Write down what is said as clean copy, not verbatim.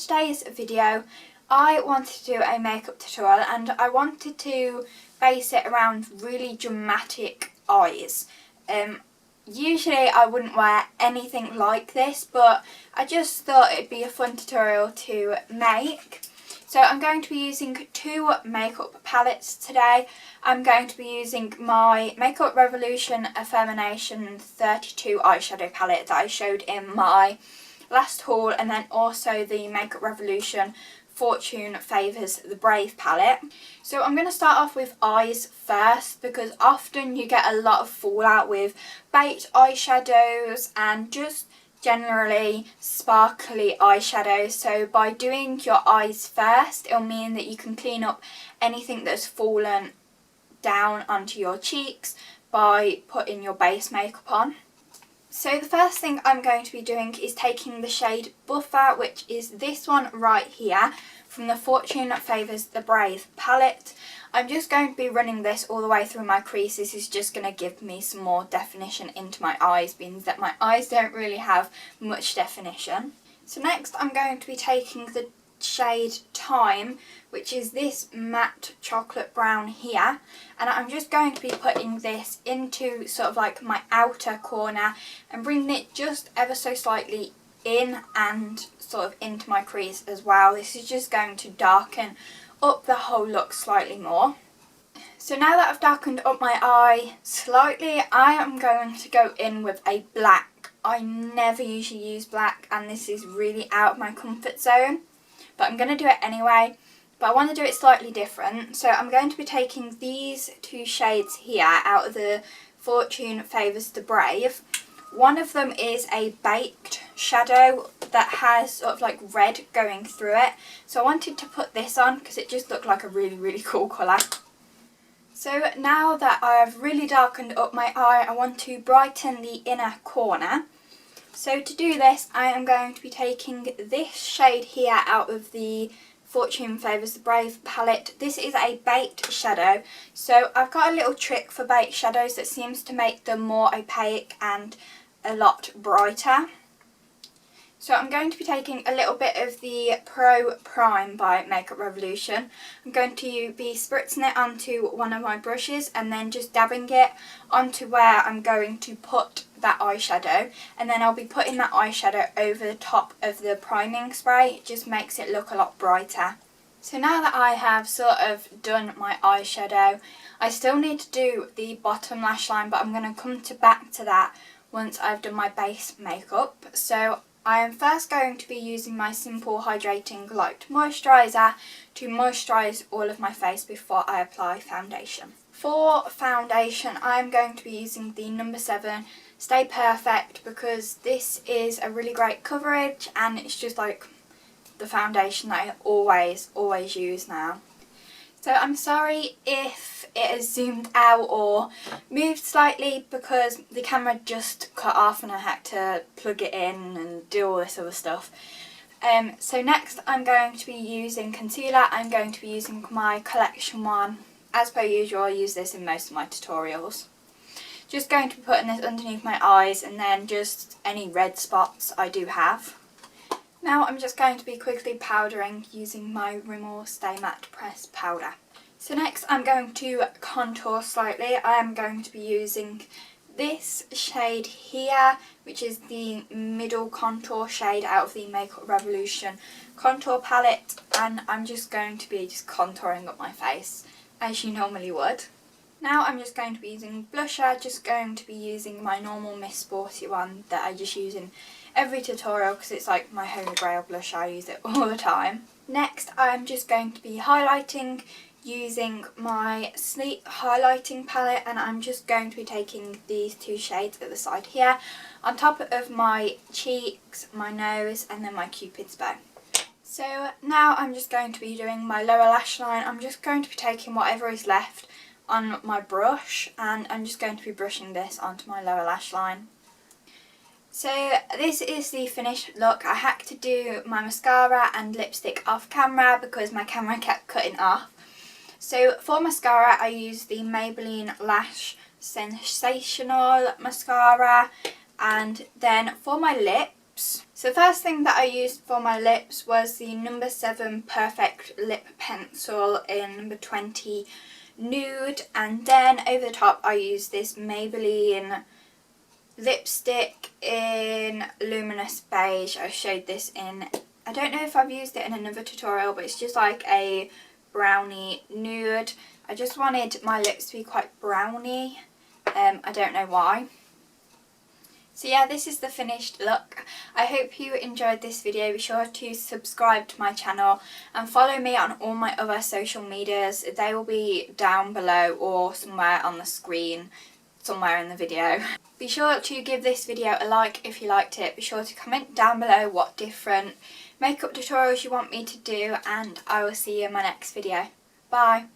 today's video I wanted to do a makeup tutorial and I wanted to base it around really dramatic eyes. Usually I wouldn't wear anything like this, but I just thought it'd be a fun tutorial to make. So I'm going to be using two makeup palettes today. I'm going to be using my Makeup Revolution Affirmation 32 eyeshadow palette that I showed in my last haul, and then also the Makeup Revolution Fortune Favours the Brave palette. So I'm going to start off with eyes first, because often you get a lot of fallout with baked eyeshadows and just generally sparkly eyeshadows. So by doing your eyes first, it'll mean that you can clean up anything that's fallen down onto your cheeks by putting your base makeup on. So the first thing I'm going to be doing is taking the shade Buffer, which is this one right here from the Fortune Favours the Brave palette. I'm just going to be running this all the way through my crease. This is just going to give me some more definition into my eyes, being that my eyes don't really have much definition. So next I'm going to be taking the shade Time, which is this matte chocolate brown here, and I'm just going to be putting this into sort of like my outer corner and bringing it just ever so slightly in and sort of into my crease as well. This is just going to darken up the whole look slightly more. So now that I've darkened up my eye slightly, I am going to go in with a black. I never usually use black and this is really out of my comfort zone, but I'm going to do it anyway. But I want to do it slightly different, so I'm going to be taking these two shades here out of the Fortune Favours the Brave. One of them is a baked shadow that has sort of like red going through it, so I wanted to put this on because it just looked like a really cool colour. So now that I've really darkened up my eye, I want to brighten the inner corner. So to do this, I am going to be taking this shade here out of the Fortune Favours the Brave palette. This is a baked shadow, so I've got a little trick for baked shadows that seems to make them more opaque and a lot brighter. So I'm going to be taking a little bit of the Pro Prime by Makeup Revolution. I'm going to be spritzing it onto one of my brushes and then just dabbing it onto where I'm going to put that eyeshadow, and then I'll be putting that eyeshadow over the top of the priming spray. It just makes it look a lot brighter. So now that I have sort of done my eyeshadow, I still need to do the bottom lash line, but I'm going to back to that once I've done my base makeup. So I am first going to be using my Simple Hydrating Light Moisturiser to moisturise all of my face before I apply foundation. For foundation, I'm going to be using the number 7 Stay Perfect, because this is a really great coverage and it's just like the foundation that I always use now. So I'm sorry if it has zoomed out or moved slightly because the camera just cut off and I had to plug it in and do all this other stuff. So next I'm going to be using concealer. I'm going to be using my Collection one. As per usual, I use this in most of my tutorials. Just going to be putting this underneath my eyes and then just any red spots I do have. Now I'm just going to be quickly powdering using my Rimmel Stay Matte Press powder. So next I'm going to contour slightly. I am going to be using this shade here, which is the middle contour shade out of the Makeup Revolution contour palette, and I'm just going to be contouring up my face as you normally would. Now I'm just going to be using blusher, just going to be using my normal Miss Sporty one that I just use in every tutorial because it's like my holy grail blush. I use it all the time. Next I'm just going to be highlighting using my Sleek highlighting palette, and I'm just going to be taking these two shades at the side here on top of my cheeks, my nose and then my Cupid's bow. So now I'm just going to be doing my lower lash line. I'm just going to be taking whatever is left on my brush and I'm just going to be brushing this onto my lower lash line. So this is the finished look. I had to do my mascara and lipstick off camera because my camera kept cutting off. So for mascara I use the Maybelline Lash Sensational mascara, and then for my lips So the first thing that I used for my lips was the number 7 Perfect Lip Pencil in number 20 Nude, and then over the top I used this Maybelline lipstick in Luminous Beige. I showed this in, I don't know if I've used it in another tutorial, but it's just like a brownie nude. I just wanted my lips to be quite browny, I don't know why. So yeah, this is the finished look. I hope you enjoyed this video. Be sure to subscribe to my channel and follow me on all my other social medias. They will be down below or somewhere on the screen, somewhere in the video. Be sure to give this video a like if you liked it. Be sure to comment down below what different makeup tutorials you want me to do, and I will see you in my next video. Bye!